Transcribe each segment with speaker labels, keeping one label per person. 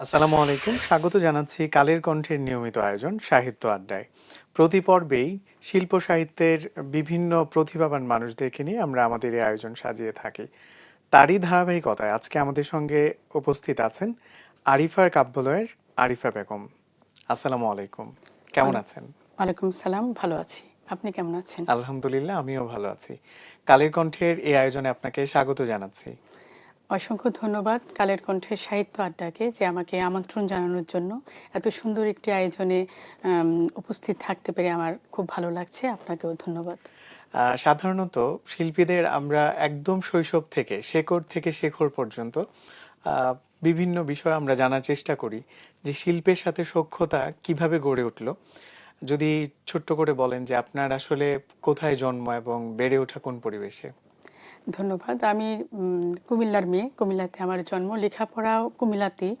Speaker 1: আসসালামু আলাইকুম। স্বাগত জানাচ্ছি কালের কণ্ঠের নিয়মিত আয়োজন সাহিত্য আড্ডায়। প্রতি পর্বেই শিল্প সাহিত্যের বিভিন্ন প্রতিভাবান মানুষদেরকে নিয়ে আমরা আমাদের এই আয়োজন সাজিয়ে থাকি। তারই ধারাবাহিকতায় আজকে আমাদের সঙ্গে উপস্থিত আছেন আরিফার কাব্যালয়ের আরিফা বেগম। আসসালামু আলাইকুম। কেমন আছেন?
Speaker 2: ওয়ালাইকুম সালাম, ভালো আছি। আপনি কেমন আছেন?
Speaker 1: আলহামদুলিল্লাহ, আমিও ভালো আছি। কালের কণ্ঠের এই আয়োজনে আপনাকে স্বাগত জানাচ্ছি।
Speaker 2: অসংখ্য ধন্যবাদ কালের কণ্ঠের সাহিত্য আড্ডাকে যে আমাকে আমন্ত্রণ জানানোর জন্য। এত সুন্দর একটি আয়োজনে উপস্থিত থাকতে পেরে আমার খুব ভালো লাগছে। আপনাকেও ধন্যবাদ।
Speaker 1: সাধারণত শিল্পীদের আমরা একদম শৈশব থেকে শেকড় থেকে শেখর পর্যন্ত আহ, বিভিন্ন বিষয় আমরা জানার চেষ্টা করি যে শিল্পের সাথে সখ্যতা কিভাবে গড়ে উঠলো। যদি ছোট্ট করে বলেন যে আপনার আসলে কোথায় জন্ম এবং বেড়ে ওঠা কোন পরিবেশে?
Speaker 2: ধন্যবাদ। আমি কুমিল্লার মেয়ে। কুমিল্লাতে আমার জন্ম, লেখাপড়াও কুমিল্লাতেই।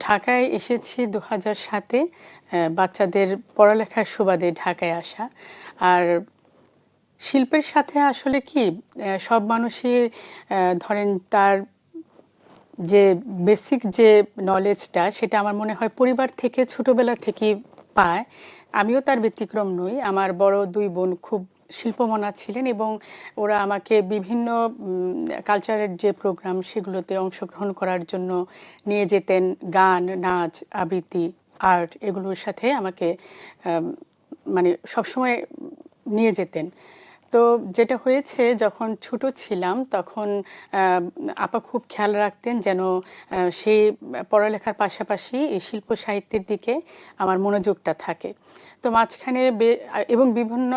Speaker 2: ঢাকায় এসেছি ২০০৭-এ, বাচ্চাদের পড়ালেখার সুবাদে ঢাকায় আসা। আর শিল্পের সাথে আসলে কি সব মানুষই ধরেন তার যে বেসিক যে নলেজটা সেটা আমার মনে হয় পরিবার থেকে ছোটবেলা থেকেই পায়। আমিও তার ব্যতিক্রম নই। আমার বড় ২ বোন খুব শিল্পমনা ছিলেন এবং ওরা আমাকে বিভিন্ন কালচারের যে প্রোগ্রাম সেগুলোতে অংশগ্রহণ করার জন্য নিয়ে যেতেন। গান, নাচ, আবৃত্তি, আর্ট এগুলোর সাথে আমাকে আম মানে সবসময় নিয়ে যেতেন। তো যেটা হয়েছে যখন ছোট ছিলাম তখন আহ, আপা খুব খেয়াল রাখতেন যেন সেই পড়ালেখার পাশাপাশি এই শিল্প সাহিত্যের দিকে আমার মনোযোগটা থাকে। তো মাঝখানে এবং বিভিন্ন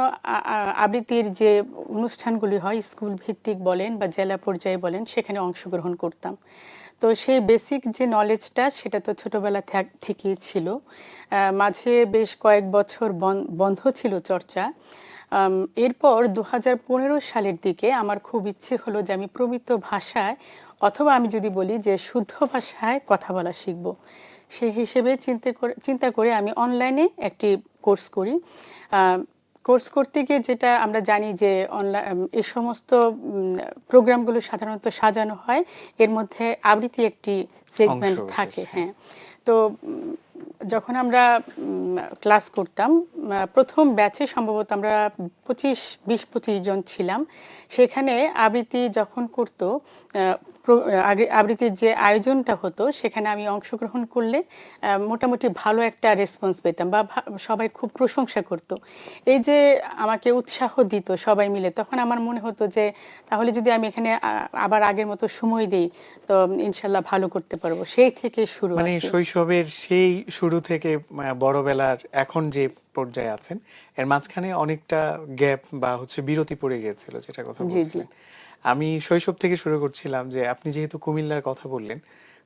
Speaker 2: আবৃত্তির যে অনুষ্ঠানগুলি হয় স্কুল ভিত্তিক বলেন বা জেলা পর্যায়ে বলেন সেখানে অংশগ্রহণ করতাম। তো সেই বেসিক যে নলেজটা সেটা তো ছোটবেলা থেকেই ছিল। মাঝে বেশ কয়েক বছর বন্ধ ছিল চর্চা। এরপর ২০১৫ সালের দিকে আমার খুব ইচ্ছে হলো যে আমি প্রমিত ভাষায় অথবা আমি যদি বলি যে শুদ্ধ ভাষায় কথা বলা শিখব। সেই হিসেবে চিন্তা করে আমি অনলাইনে একটি কোর্স করি। কোর্স করতে গিয়ে যেটা আমরা জানি যে অনলাইন এই সমস্ত প্রোগ্রামগুলো সাধারণত সাজানো হয়, এর মধ্যে আবৃত্তি একটি
Speaker 1: অংশ
Speaker 2: সেগমেন্ট
Speaker 1: বিশেষ,
Speaker 2: থাকে।
Speaker 1: হ্যাঁ।
Speaker 2: হ্যাঁ, তো যখন আমরা ক্লাস করতাম, প্রথম ব্যাচে সম্ভবত আমরা ২০-২৫ জন ছিলাম। সেখানে আবৃত্তি যখন করতো, আবৃত্তির যে আয়োজনটা হতো সেখানে আমি অংশগ্রহণ করলে মোটামুটি ভালো একটা রেসপন্স পেতাম বা সবাই খুব প্রশংসা করত। এই যে আমাকে উৎসাহ দিত সবাই মিলে, তখন আমার মনে হতো যে তাহলে যদি আমি এখানে আবার আগের মতো সময় দিই তো ইনশাল্লাহ ভালো করতে পারবো। সেই থেকে শুরু আর
Speaker 1: মানে
Speaker 2: কি।
Speaker 1: শৈশবের সেই শুরু থেকে বড়বেলার এখন যে পর্যায়ে আছেন, এর মাঝখানে অনেকটা গ্যাপ বা হচ্ছে বিরতি পড়ে গিয়েছিল, যেটা কথা
Speaker 2: জি, জি।
Speaker 1: বলছিলেন। আমি শৈশব থেকে শুরু করছিলাম যে আপনি যেহেতু কুমিল্লার কথা বললেন,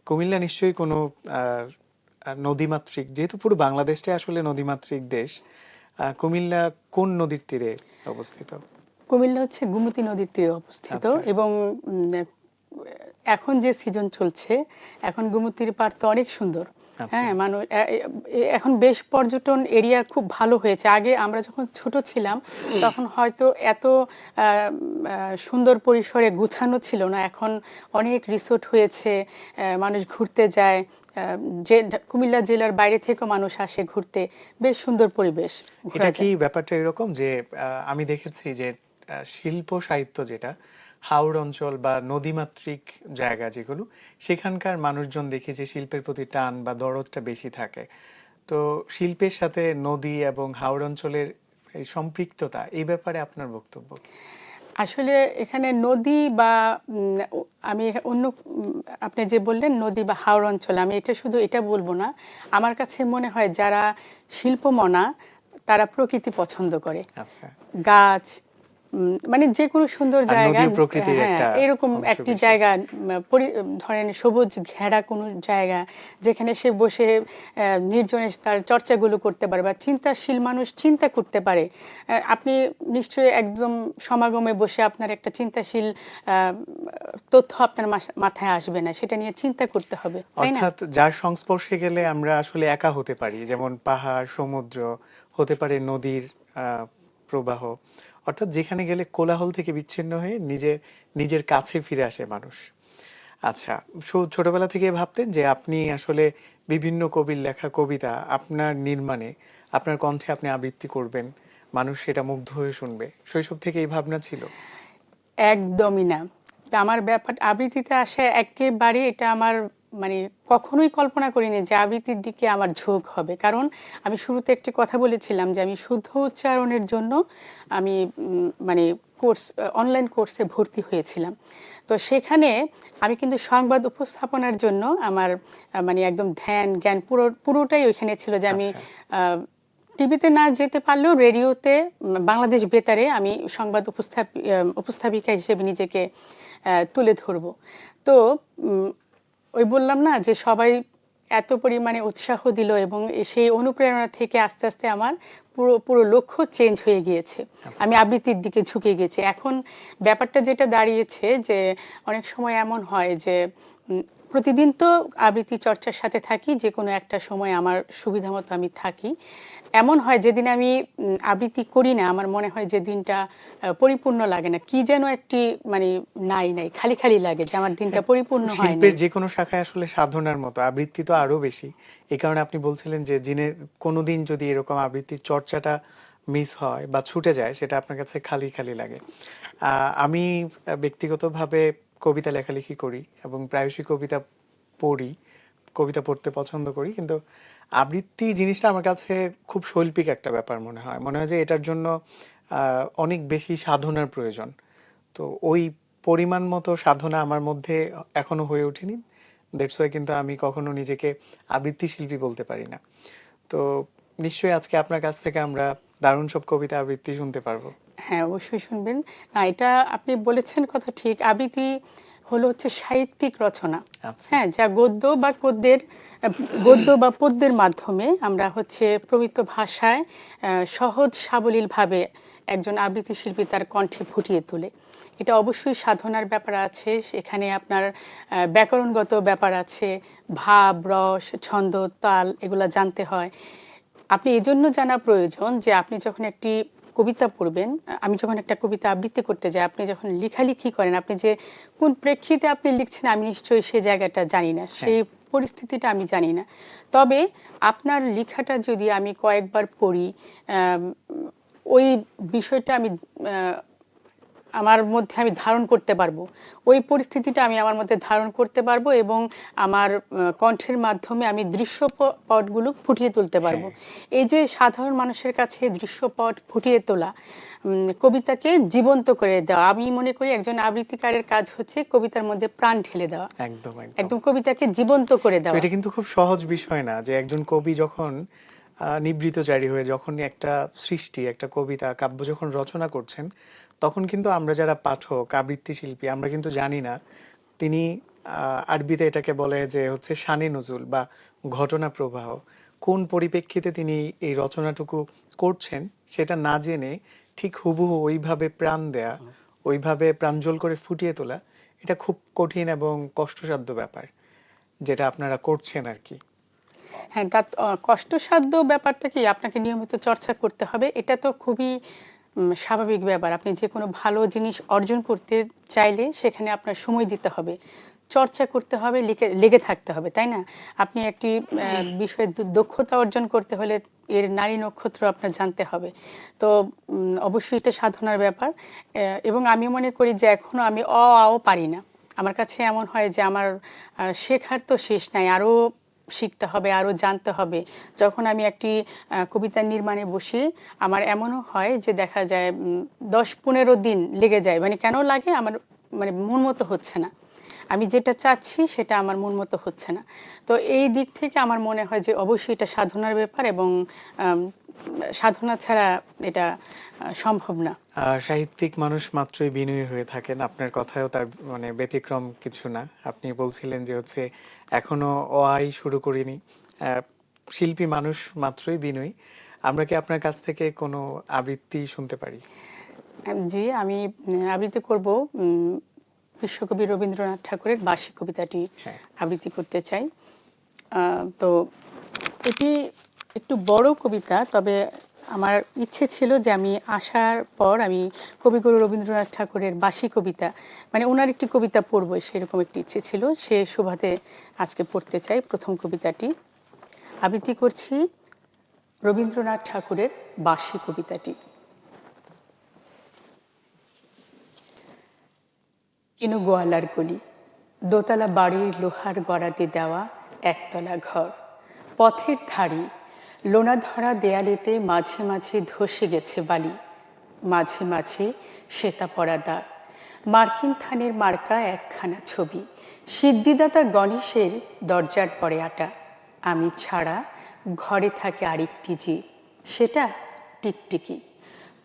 Speaker 1: কুমিল্লা নিশ্চয়ই কোনো আহ, নদীমাতৃক, যেহেতু পুরো বাংলাদেশটাই আসলে নদীমাতৃক দেশ, কুমিল্লা কোন নদীর তীরে অবস্থিত?
Speaker 2: কুমিল্লা হচ্ছে গোমতী নদীর তীরে অবস্থিত
Speaker 1: আচ্ছা,
Speaker 2: এবং এখন যে সিজন চলছে, এখন গোমতীর পাড় তো অনেক সুন্দর।
Speaker 1: আচ্ছা।
Speaker 2: হ্যাঁ, মানুষ এখন বেশ পর্যটন এরিয়া খুব ভালো হয়েছে। আগে আমরা যখন ছোট ছিলাম তখন হয়তো এত সুন্দর পরিসরে গুছানো ছিল না। এখন অনেক রিসোর্ট হয়েছে, মানুষ ঘুরতে যায়। যে কুমিল্লা জেলার বাইরে থেকেও মানুষ আসে ঘুরতে। বেশ সুন্দর পরিবেশ,
Speaker 1: এটা
Speaker 2: ঘোরা
Speaker 1: কি
Speaker 2: যায়।
Speaker 1: ব্যাপারটা এরকম যে আমি দেখেছি যে শিল্প সাহিত্য যেটা হাওর অঞ্চল বা নদীমাতৃক জায়গা যেগুলো, সেখানকার মানুষজন দেখি যে শিল্পের প্রতি টান বা দরদটা বেশি থাকে। তো শিল্পের সাথে নদী এবং হাওর অঞ্চলের এই সম্পৃক্ততা, এই ব্যাপারে আপনার বক্তব্য কি?
Speaker 2: আসলে এখানে নদী বা আমি অন্য আপনি যে বললেন নদী বা হাওর অঞ্চল, আমি এটা শুধু এটা বলবো না। আমার কাছে মনে হয় যারা শিল্পমনা তারা প্রকৃতি পছন্দ করে।
Speaker 1: আচ্ছা।
Speaker 2: গাছ, মানে যে কোনো সুন্দর
Speaker 1: আর
Speaker 2: জায়গা,
Speaker 1: নদীও প্রকৃতির
Speaker 2: হ্যাঁ,
Speaker 1: একটা
Speaker 2: এরকম
Speaker 1: অংশ
Speaker 2: একটি
Speaker 1: বিশেষ।
Speaker 2: জায়গা, ধরেন সবুজ ঘেরা কোনো জায়গা যেখানে সে বসে নির্জনে তার চর্চাগুলো করতে পারে বা চিন্তাশীল মানুষ চিন্তা করতে পারে। আপনি নিশ্চয়ই একদম সমাগমে বসে আপনার একটা চিন্তাশীল তথ্য আপনার মাথায় আসবে না, সেটা নিয়ে চিন্তা করতে হবে, তাই না?
Speaker 1: অর্থাৎ যার সংস্পর্শে গেলে আমরা আসলে একা হতে পারি, যেমন পাহাড়, সমুদ্র, হতে পারে নদীর আহ, প্রবাহ। অর্থাৎ যেখানে গেলে কোলাহল থেকে বিচ্ছিন্ন হয়ে নিজের নিজের কাছে ফিরে আসে মানুষ। আচ্ছা, ছোটবেলা থেকে ভাবতেন যে আপনি আসলে বিভিন্ন কবির লেখা কবিতা আপনার নির্মাণে, আপনার কণ্ঠে আপনি আবৃত্তি করবেন, মানুষ সেটা মুগ্ধ হয়ে শুনবে। শৈশব থেকে এই ভাবনা ছিল?
Speaker 2: একদমই না। আমার ব্যাপার আবৃত্তিতে আসা একেবারে এটা আমার মানে কখনোই কল্পনা করিনি যে আবৃত্তির দিকে আমার ঝোঁক হবে। কারণ আমি শুরুতে একটি কথা বলেছিলাম যে আমি শুদ্ধ উচ্চারণের জন্য আমি মানে অনলাইন কোর্সে ভর্তি হয়েছিলাম। তো সেখানে আমি কিন্তু সংবাদ উপস্থাপনার জন্য আমার মানে একদম ধ্যান, জ্ঞান পুরোটাই ওইখানে ছিল যে আমি
Speaker 1: আচ্ছা।
Speaker 2: আ টিভিতে না যেতে পারলেও রেডিওতে বাংলাদেশ বেতারে আমি সংবাদ উপস্থাপিকা হিসেবে নিজেকে তুলে ধরব। তো উম ওই বললাম না যে সবাই এত পরিমাণে উৎসাহ দিল এবং সেই অনুপ্রেরণা থেকে আস্তে, আস্তে আমার পুরো লক্ষ্য চেঞ্জ হয়ে গিয়েছে।
Speaker 1: আচ্ছা।
Speaker 2: আমি আবৃত্তির দিকে ঝুঁকে গেছি। এখন ব্যাপারটা যেটা দাঁড়িয়েছে যে অনেক সময় এমন হয় যে উম প্রতিদিন তো আবৃত্তি চর্চার সাথে থাকি। যেকোনো একটা সময় আমার সুবিধামতো আমি থাকি। এমন হয় যেদিন আমি আবৃত্তি করি না, আমার মনে হয় যে দিনটা পরিপূর্ণ লাগে না। কি যেন একটি মানে নাই, খালি, খালি লাগে যে আমার দিনটা
Speaker 1: হ্যাঁ,
Speaker 2: পরিপূর্ণ হয়
Speaker 1: শিল্পের
Speaker 2: নাই।
Speaker 1: যেকোনো শাখায় আসলে সাধনার মতো, আবৃত্তি তো আরো বেশি। এই কারণে আপনি বলছিলেন যে কোনোদিন যদি এরকম আবৃত্তির চর্চাটা মিস হয় বা ছুটে যায়, সেটা আপনার কাছে খালি, খালি লাগে। আমি ব্যক্তিগতভাবে কবিতা লেখালেখি করি এবং প্রায়শই কবিতা পড়ি। কবিতা পড়তে পছন্দ করি। কিন্তু আবৃত্তি জিনিসটা আমার কাছে খুব শৈল্পিক একটা ব্যাপার মনে হয়। মনে হয় যে এটার জন্য অনেক বেশি সাধনার প্রয়োজন। তো ওই পরিমাণ মতো সাধনা আমার মধ্যে এখনো হয়ে ওঠেনি। দ্যাটস ওয়াই কিন্তু আমি কখনো নিজেকে আবৃত্তি শিল্পী বলতে পারি না। তো নিশ্চয়ই আজকে আপনার কাছ থেকে আমরা দারুণ সব কবিতা আবৃত্তি শুনতে পারবো।
Speaker 2: হ্যাঁ, অবশ্যই শুনবেন। না, এটা আপনি বলেছেন কথা ঠিক। আবৃত্তি হচ্ছে সাহিত্যিক রচনা।
Speaker 1: আচ্ছা।
Speaker 2: হ্যাঁ? যা গদ্য বা পদ্যের মাধ্যমে আমরা প্রমিত ভাষায় সহজ সাবলীলভাবে একজন আবৃত্তি শিল্পী তার কণ্ঠে ফুটিয়ে তোলে। এটা অবশ্যই সাধনার ব্যাপার আছে। সেখানে আপনার ব্যাকরণগত ব্যাপার আছে। ভাব, রস, ছন্দ, তাল এগুলা জানতে হয়। আপনি এজন্য জানা প্রয়োজন যে আপনি যখন একটি কবিতা পড়বেন, আমি যখন একটা কবিতা আবৃত্তি করতে যাই, আপনি যখন লেখালেখি করেন, আপনি যে কোন প্রেক্ষিতে আপনি লিখছেন আমি নিশ্চয়ই সেই জায়গাটা জানি না।
Speaker 1: হ্যাঁ।
Speaker 2: সেই পরিস্থিতিটা আমি জানি না। তবে আপনার লেখাটা যদি আমি কয়েকবার পড়ি, আম ওই বিষয়টা আ আমার মধ্যে আমি ধারণ করতে পারবো। ওই পরিস্থিতিটা আমি আমার মধ্যে ধারণ করতে পারবো এবং আমার কণ্ঠের মাধ্যমে আমি দৃশ্যপটগুলো ফুটিয়ে তুলতে পারবো।
Speaker 1: হ্যাঁ।
Speaker 2: এই যে সাধারণ মানুষের কাছে দৃশ্যপট ফুটিয়ে তোলা, কবিতাকে জীবন্ত করে দেওয়া। আমি মনে করি একজন আবৃত্তিকারের কাজ হচ্ছে কবিতার মধ্যে প্রাণ ঢেলে দেওয়া।
Speaker 1: একদম, একদম।
Speaker 2: একদম কবিতাকে জীবন্ত করে
Speaker 1: তো
Speaker 2: দেওয়া।
Speaker 1: এটা কিন্তু খুব সহজ বিষয় না যে একজন কবি যখন নিবৃতচারী হয়ে যখন একটা সৃষ্টি, একটা কবিতা, কাব্য যখন রচনা করছেন, তখন কিন্তু আমরা যারা পাঠক, আবৃত্তি শিল্পী, আমরা কিন্তু জানি না তিনি আরবিতে এটাকে বলে যে হচ্ছে শানে নজুল বা ঘটনা প্রবাহ। কোন পরিপ্রেক্ষিতে তিনি এই রচনাটুকু করছেন সেটা না জেনে ঠিক হুবহু ওইভাবে প্রাণ দেয়া, ওইভাবে প্রাঞ্জল করে ফুটিয়ে তোলা, এটা খুব কঠিন এবং কষ্টসাধ্য ব্যাপার। যেটা আপনারা করছেন আরকি।
Speaker 2: হ্যাঁ, কষ্টসাধ্য ব্যাপারটা কি আপনাকে নিয়মিত চর্চা করতে হবে। এটা তো খুবই স্বাভাবিক ব্যাপার। আপনি যেকোনো ভালো জিনিস অর্জন করতে চাইলে সেখানে আপনার সময় দিতে হবে। চর্চা করতে হবে, লেগে থাকতে হবে, তাই না? আপনি একটি বিষয়ে দক্ষতা অর্জন করতে হলে এর নাড়ি নক্ষত্র আপনার জানতে হবে। তো অবশ্যই এটা সাধনার ব্যাপার। এবং আমি মনে করি যে এখনো আমি আও পারি না। আমার কাছে এমন হয় যে আমার শেখার তো শেষ নাই। আরো শিখতে হবে, আরো জানতে হবে। যখন আমি একটি কবিতা নির্মাণে বসি, আমার এমনও হয় যে দেখা যায় ১০-১৫ দিন লেগে যায়। মানে কেন লাগে? আমার মানে মন মতো হচ্ছে না। আমি যেটা চাচ্ছি সেটা আমার মন মতো হচ্ছে না। তো এই দিক থেকে আমার মনে হয় যে অবশ্যই এটা সাধনার ব্যাপার এবং আম সাধনা ছাড়া এটা সম্ভব না।
Speaker 1: সাহিত্যিক মানুষ মাত্রই বিনয়ী হয়ে থাকেন। আপনার কথায়ও তার মানে ব্যতিক্রম কিছু না। আপনি বলছিলেন যে হচ্ছে এখনো শুরু করিনি। আ শিল্পী মানুষ মাত্রই বিনয়ী। আমরা কি আপনার কাছ থেকে কোনো আবৃত্তি শুনতে পারি?
Speaker 2: জি, আমি আবৃত্তি করব বিশ্বকবি রবীন্দ্রনাথ ঠাকুরের বার্ষিক কবিতাটি
Speaker 1: হ্যাঁ।
Speaker 2: আবৃত্তি করতে চাই। তো এটি একটু বড় কবিতা, তবে আমার ইচ্ছে ছিল যে আমি আসার পর আমি কবিগুরু রবীন্দ্রনাথ ঠাকুরের বাসী কবিতা, মানে ওনার একটি কবিতা পড়বো, সেরকম একটি ইচ্ছে ছিল। সে সুবাদে আজকে পড়তে চাই প্রথম কবিতাটি। আবৃত্তি করছি রবীন্দ্রনাথ ঠাকুরের বাসী কবিতাটি। কিনু গোয়ালার গলি, দোতলা বাড়ির লোহার গড়াতে দেওয়া একতলা ঘর, পথের ধারে লোনা ধরা দেয়ালেতে মাঝে মাঝে ধসে গেছে বালি, মাঝে মাঝে শ্বেতা পড়া দাগ, মার্কিন থানের মার্কা একখানা ছবি, সিদ্ধিদাতা গণেশের দরজার পরে আটা। আমি ছাড়া ঘরে থাকে আরেকটি জীব, সেটা টিকটিকি।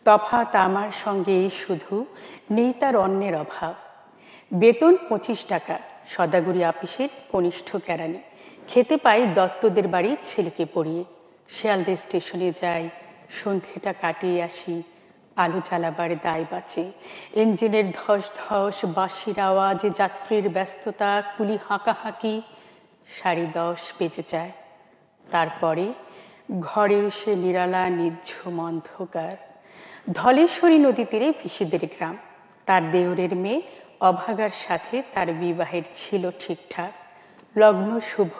Speaker 2: তফাৎ আমার সঙ্গে এই শুধু, নেই তার অন্যের অভাব। বেতন 25 টাকা, সদাগরি আপিসের কনিষ্ঠ কেরানি। খেতে পাই দত্তদের বাড়ির ছেলেকে পড়িয়ে। শিয়ালদা স্টেশনে যাই, সন্ধেটা কাটিয়ে আসি, আলো জ্বালাবার দায় বাঁচে। ইঞ্জিনের ধস ধস, বাঁশির আওয়াজ, যাত্রীর ব্যস্ততা, কুলি হাঁকাহাঁকি। 10:30 বেজে যায়। তারপরে ঘরে এসে নিরালা নিঝুম অন্ধকার। ধলেশ্বরী নদী তীরে পিসিদের গ্রাম। তার দেওরের মেয়ে অভাগার সাথে তার বিবাহের ছিল ঠিকঠাক। লগ্ন শুভ,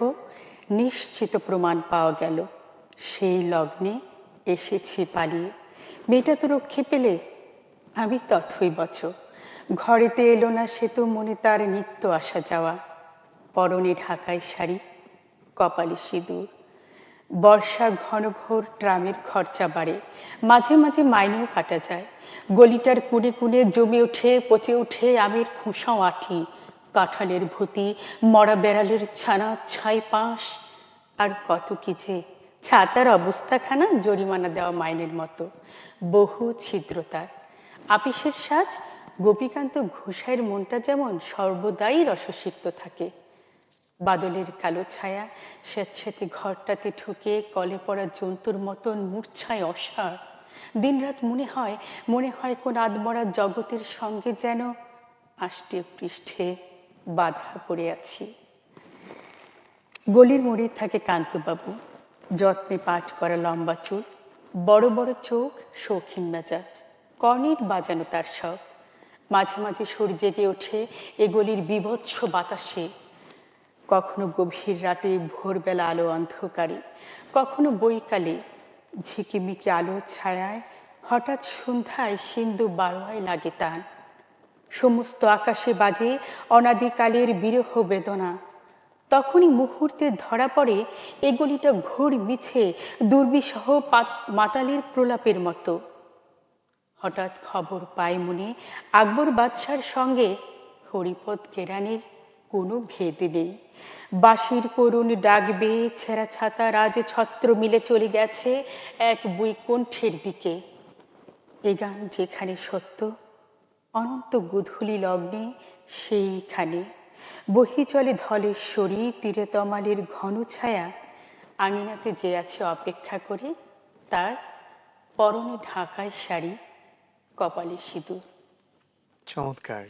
Speaker 2: নিশ্চিত প্রমাণ পাওয়া গেল। সেই লগ্নে এসেছি পালিয়ে। মেয়েটা তো রক্ষে পেলে, আমি তথই বচ। ঘরেতে এলো না সে তো মনে তার নিত্য আসা যাওয়া। পরনে ঢাকায় শাড়ি, কপালে সিঁদুর। বর্ষা ঘন ঘোর ট্রামের খরচা বাড়ে, মাঝে মাঝে মাইনেও কাটা যায়। গলিটার কুনে কুনে জমে ওঠে, পচে ওঠে আমের খোসাও আঠি, কাঁঠালের ভুতি, মরা বেড়ালের ছানা, ছাই পাঁশ, আর কত কি যে। ছাতার অবস্থাখানা জরিমানা দেওয়া মাইনের মতো, বহু ছিদ্রতার। আপিসের সাজ, গোপীকান্ত ঘোষাইয়ের মনটা যেমন সর্বদাই রসসিক্ত থাকে। বাদলের কালো ছায়া স্বেচ্ছাতে ঘরটাতে ঢুকে কলে পড়া জন্তুর মতন মূর্ছায় অসাড়। দিনরাত মনে হয় কোন আদমরা জগতের সঙ্গে যেন আষ্টে পৃষ্ঠে বাধা পড়ে আছি। গলির মোড়ে থাকে কান্তবাবু, যত্নে পাঠ করা লম্বা চুল, বড় বড় চোখ, শৌখিন মেজাজ, কর্নেট বাজানো তার শখ। মাঝে মাঝে সুর জেগে ওঠে এ গলির বীভৎস বাতাসে। কখনো গভীর রাতে ভোরবেলা আলো অন্ধকারে, কখনো বৈকালে ঝিকিমিকি আলো ছায়ায়, হঠাৎ সন্ধ্যায় সিন্ধু বারোয়ায় লাগে তান। সমস্ত আকাশে বাজে অনাদিকালের বিরহ বেদনা। তখনই মুহূর্তে ধরা পড়ে এগুলিটা ঘোর মিছে দুর্বিসহ মাতালের প্রলাপের মতো। হঠাৎ খবর পায় মনে আকবর বাদশার সঙ্গে হরিপদ কেরানির কোনো ভেদ নেই। বাঁশির করুণ ডাকবে, ছেঁড়া ছাতা রাজ ছত্র মিলে চলে গেছে এক বৈকুণ্ঠের দিকে। এ গান যেখানে সত্য, অনন্ত গোধূলি লগ্নে সেইখানে বহি চলে ধলেশ্বরী, তীরে তমালের ঘন ছায়া। আঙিনাতে যে আছে অপেক্ষা করে, তার পরনে ঢাকায় শাড়ি, কপালে সিঁদুর।
Speaker 1: চমৎকার।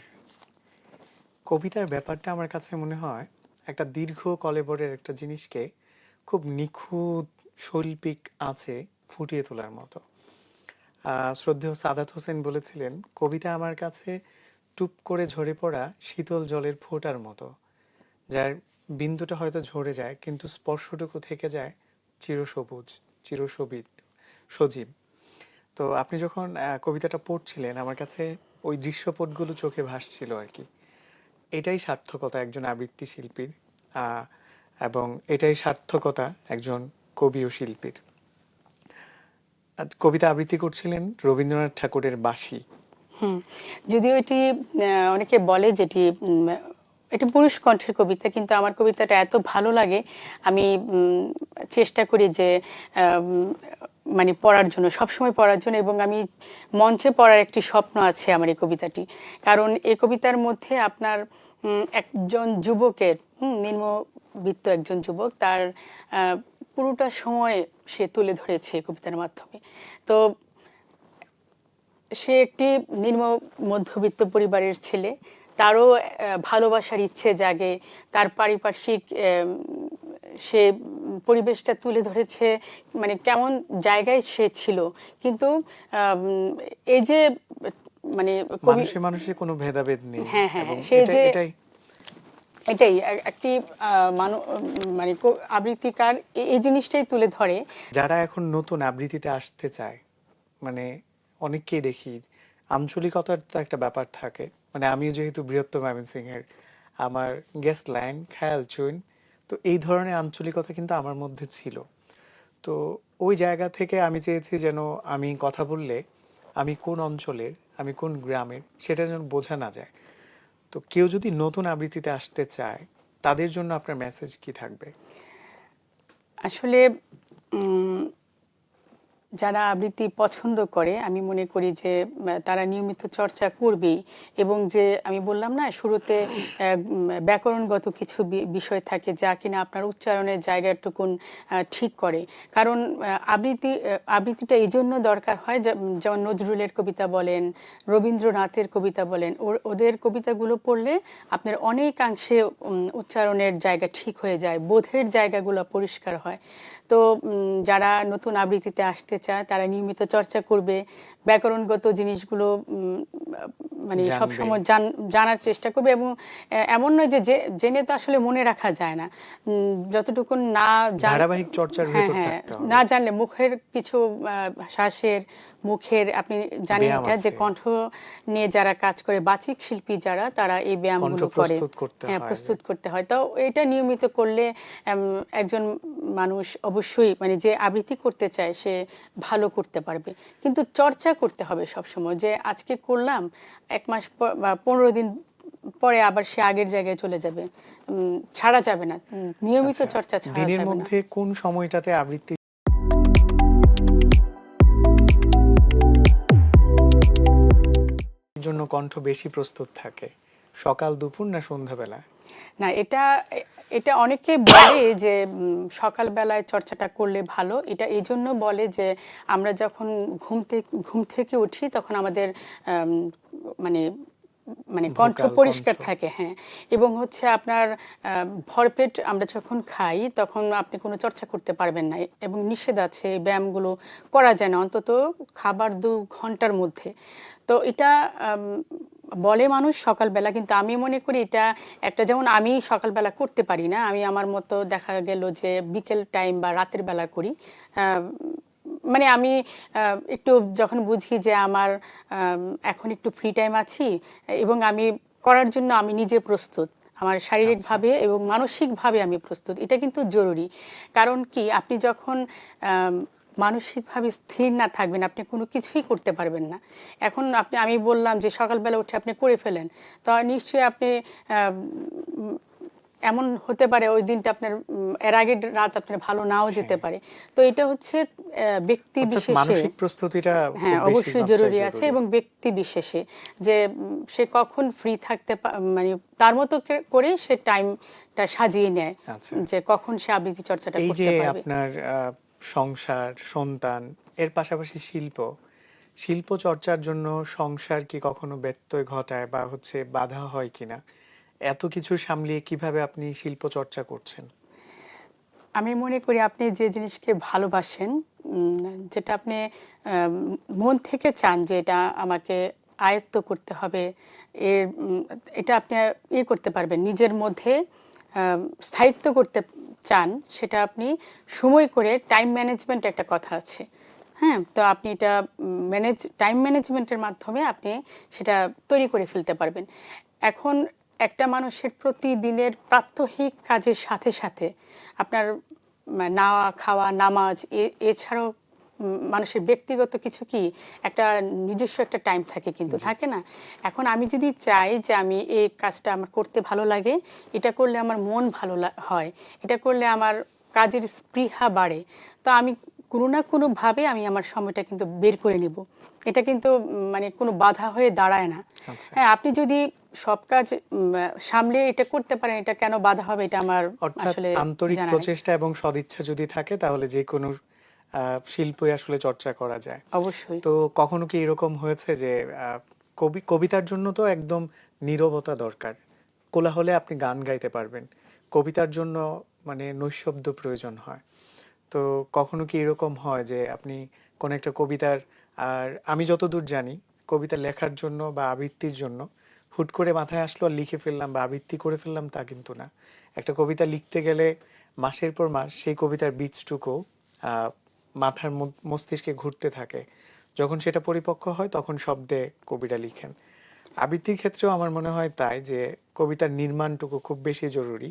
Speaker 1: কবিতার ব্যাপারটা আমার কাছে মনে হয় একটা দীর্ঘ কলেবরের একটা জিনিসকে খুব নিখুঁত শৈল্পিক আছে ফুটিয়ে তোলার মতো। শ্রদ্ধেয় সাদাত হোসেন বলেছিলেন, কবিতা আমার কাছে টুপ করে ঝরে পড়া শীতল জলের ফোঁটার মতো, যার বিন্দুটা হয়তো ঝরে যায় কিন্তু স্পর্শটুকু থেকে যায় চিরসবুজ, সজীব। তো আপনি যখন কবিতাটা পড়ছিলেন আমার কাছে ওই দৃশ্যপটগুলো চোখে ভাসছিল আর কি। এটাই সার্থকতা একজন আবৃত্তি শিল্পীর, এবং এটাই সার্থকতা একজন কবি ও শিল্পীর। কবিতা আবৃত্তি করছিলেন রবীন্দ্রনাথ ঠাকুরের বাঁশি।
Speaker 2: যদিও এটি অনেকে বলে যেটি এটি পুরুষ কণ্ঠের কবিতা, কিন্তু আমার কবিতাটা এত ভালো লাগে আমি চেষ্টা করি যে মানে পড়ার জন্য, সবসময় পড়ার জন্য, এবং আমি মঞ্চে পড়ার একটি স্বপ্ন আছে আমার এই কবিতাটি। কারণ এই কবিতার মধ্যে আপনার একজন যুবকের, নিম্নবিত্ত একজন যুবক, তার পুরোটা সময় সে তুলে ধরেছে এই কবিতার মাধ্যমে। তো সে একটি নিম্ন মধ্যবিত্ত পরিবারের ছেলে, তারও ভালোবাসার ইচ্ছে জাগে, তার পারিপার্শ্বিক সে পরিবেশটা তুলে ধরেছে, মানে কেমন জায়গায় সে ছিল। কিন্তু এই যে মানে কবি,
Speaker 1: মানুষে মানুষে কোনো ভেদাভেদ নেই
Speaker 2: হ্যাঁ হ্যাঁ
Speaker 1: এবং
Speaker 2: সে যে
Speaker 1: এটাই
Speaker 2: এটাই একটি মানে আবৃত্তিকার এই জিনিসটাই তুলে ধরে।
Speaker 1: যারা এখন নতুন আবৃত্তিতে আসতে চায়, মানে অনেককেই দেখি আঞ্চলিকতার তো একটা ব্যাপার থাকে, মানে আমিও যেহেতু বৃহত্তম ময়মনসিংহের, আমার গেস্ট লাইন খেয়াল চুইন, তো এই ধরনের আঞ্চলিকতা কিন্তু আমার মধ্যে ছিল। তো ওই জায়গা থেকে আমি চেয়েছি যেন আমি কথা বললে আমি কোন অঞ্চলের, আমি কোন গ্রামের, সেটা যেন বোঝা না যায়। তো কেউ যদি নতুন আবৃত্তিতে আসতে চায়, তাদের জন্য আপনার মেসেজ কি থাকবে?
Speaker 2: আসলে উম, যারা আবৃত্তি পছন্দ করে আমি মনে করি যে তারা নিয়মিত চর্চা করবেই। এবং যে আমি বললাম না শুরুতে ব্যাকরণগত কিছু বিষয় থাকে যা কিনা আপনার উচ্চারণের জায়গাটুকুন ঠিক করে। কারণ আবৃত্তিটা এই জন্য দরকার হয়, যেমন নজরুলের কবিতা বলেন, রবীন্দ্রনাথের কবিতা বলেন, ওদের কবিতাগুলো পড়লে আপনার অনেকাংশে উচ্চারণের জায়গা ঠিক হয়ে যায়, বোধের জায়গাগুলো পরিষ্কার হয়। তো যারা নতুন আবৃত্তিতে আসতে চায় তারা নিয়মিত চর্চা করবে, ব্যাকরণগত জিনিসগুলো মানে
Speaker 1: জানবে।
Speaker 2: সবসময় জানার চেষ্টা করবে। এবং এমন নয় যে জেনে তো আসলে মনে রাখা যায় না, যতটুকু না জান,
Speaker 1: ধারাবাহিক চর্চার
Speaker 2: হ্যাঁ
Speaker 1: ভেতর
Speaker 2: হ্যাঁ
Speaker 1: থাকতে হবে।
Speaker 2: না জানলে মুখের কিছু শ্বাসের, মুখের, আপনি জানেন
Speaker 1: ব্যায়াম
Speaker 2: এটা যে
Speaker 1: আছে,
Speaker 2: কণ্ঠ নিয়ে যারা কাজ করে, বাচিক শিল্পী যারা, তারা এই
Speaker 1: কণ্ঠ
Speaker 2: ব্যায়ামগুলো করে।
Speaker 1: প্রস্তুত করতে
Speaker 2: হ্যাঁ,
Speaker 1: হয়।
Speaker 2: প্রস্তুত করতে হয়। তো এটা নিয়মিত করলে একজন মানুষ অবশ্যই, মানে যে আবৃত্তি করতে চায় সে ভালো করতে পারবে। কিন্তু চর্চা করতে হবে সবসময়, যে আজকে করলাম, 1 মাস পর বা 15 দিন পরে আবার সে আগের জায়গায় চলে যাবে, ছাড়া যাবে না, নিয়মিত
Speaker 1: আচ্ছা,
Speaker 2: চর্চা ছাড়া
Speaker 1: দিনের
Speaker 2: যাবে না।
Speaker 1: মধ্যে কোন সময়টাতে আবৃত্তির জন্য কণ্ঠ বেশি প্রস্তুত থাকে? সকাল, দুপুর না সন্ধ্যাবেলা?
Speaker 2: না, এটা এটা অনেকে বলে যে সকালবেলায় চর্চাটা করলে ভালো। এটা এই জন্য বলে যে আমরা যখন ঘুম থেকে উঠি তখন আমাদের আম, মানে মানে কণ্ঠ
Speaker 1: ভোকাল কণ্ঠ।
Speaker 2: পরিষ্কার থাকে, হ্যাঁ। এবং হচ্ছে আপনার ভরপেট আমরা যখন খাই তখন আপনি কোনো চর্চা করতে পারবেন না, এবং নিষেধ আছে, এই ব্যায়ামগুলো করা যায় না অন্তত খাবার 2 ঘন্টার মধ্যে। তো এটা বলে মানুষ সকালবেলা, কিন্তু আমি মনে করি এটা একটা, যেমন আমি সকালবেলা করতে পারি না, আমি আমার মতো দেখা গেল যে বিকেল টাইম বা রাতের বেলা করি। আহ, মানে আমি একটু যখন বুঝি যে আমার এখন একটু ফ্রি টাইম আছি এবং আমি করার জন্য আমি নিজে প্রস্তুত, আমার
Speaker 1: আচ্ছা,
Speaker 2: শারীরিকভাবে এবং মানসিকভাবে আমি প্রস্তুত, এটা কিন্তু জরুরি। কারণ কি, আপনি যখন মানসিকভাবে স্থির না থাকবেন আপনি কোনো কিছুই করতে পারবেন না। এখন আমি বললাম যে সকালবেলা উঠে আপনি করে ফেলেন, তো নিশ্চয়ই আপনি এমন হতে পারে ওই দিনটা আপনার এর আগের রাত আপনার ভালো নাও যেতে
Speaker 1: হ্যাঁ।
Speaker 2: পারে। তো এটা হচ্ছে ব্যক্তি
Speaker 1: অর্থাৎ
Speaker 2: বিশেষে,
Speaker 1: মানসিক প্রস্তুতিটা খুব
Speaker 2: হ্যাঁ
Speaker 1: বেশি
Speaker 2: অবশ্যই
Speaker 1: মাত্রায়
Speaker 2: জরুরি আছে,
Speaker 1: জরুরি।
Speaker 2: এবং ব্যক্তি বিশেষে যে সে কখন ফ্রি থাকতে মানে তার মতো করে সে টাইমটা সাজিয়ে নেয়,
Speaker 1: আচ্ছা,
Speaker 2: যে কখন সে আবৃত্তি চর্চাটা
Speaker 1: এই যে
Speaker 2: করতে পারবে।
Speaker 1: আপনার সংসার, সন্তান, এর পাশাপাশি শিল্প চর্চার জন্য সংসার কি কখনো ব্যত্যয় ঘটায় বা হচ্ছে বাধা হয় কিনা? এত কিছু সামলিয়ে কিভাবে আপনি শিল্প চর্চা করছেন?
Speaker 2: আমি মনে করি আপনি যে জিনিসকে ভালোবাসেন, যেটা আপনি মন থেকে চান যে এটা আমাকে আয়ত্ত করতে হবে, এর এটা আপনি করতে পারবেন নিজের মধ্যে, স্থায়িত্ব করতে চান, সেটা আপনি সময় করে, টাইম ম্যানেজমেন্ট একটা কথা আছে, হ্যাঁ, তো আপনি এটা টাইম ম্যানেজমেন্টের মাধ্যমে আপনি সেটা তৈরি করে ফেলতে পারবেন। এখন একটা মানুষের প্রতিদিনের প্রাত্যহিক কাজের সাথে সাথে আপনার নাওয়া খাওয়া, নামাজ, এছাড়াও মানুষের ব্যক্তিগত কিছু কি একটা নিজস্ব একটা টাইম থাকে, কিন্তু
Speaker 1: জি।
Speaker 2: থাকে না? এখন আমি যদি চাই যে আমি এই কাজটা আমার করতে ভালো লাগে, এটা করলে আমার মন ভালো হয়, এটা করলে আমার কাজের স্পৃহা বাড়ে, তো আমি কোনো না কোনোভাবে আমি আমার সময়টা কিন্তু বের করে নেব। এটা কিন্তু মানে কোনো বাধা হয়ে দাঁড়ায় না।
Speaker 1: আচ্ছা,
Speaker 2: হ্যাঁ, আপনি যদি সব কাজ সামলে এটা করতে পারেন, এটা কেন বাধা হবে, এটা আমার
Speaker 1: অর্থাৎ
Speaker 2: আসলে
Speaker 1: আন্তরিক
Speaker 2: জানা নেই।
Speaker 1: প্রচেষ্টা এবং সদিচ্ছা যদি থাকে তাহলে যে কোনো শিল্পই আসলে চর্চা করা যায়।
Speaker 2: অবশ্যই।
Speaker 1: তো কখনো কি এরকম হয়েছে যে কবিতার জন্য তো একদম নীরবতা দরকার, কোলাহলে আপনি গান গাইতে পারবেন, কবিতার জন্য মানে নৈশব্দ প্রয়োজন হয়। তো কখনো কি এরকম হয় যে আপনি কোন একটা কবিতার, আর আমি যতদূর জানি কবিতা লেখার জন্য বা আবৃত্তির জন্য হুট করে মাথায় আসলো আর লিখে ফেললাম বা আবৃত্তি করে ফেললাম, তা কিন্তু না। একটা কবিতা লিখতে গেলে মাসের পর মাস সেই কবিতার বীজটুকু আহ, মাথার মস্তিষ্কে ঘুরতে থাকে। যখন সেটা পরিপক্ক হয় তখন শব্দে কবিতা লিখেন। আবৃত্তির ক্ষেত্রেও আমার মনে হয় তাই, যে কবিতার নির্মাণটুকু খুব বেশি জরুরি।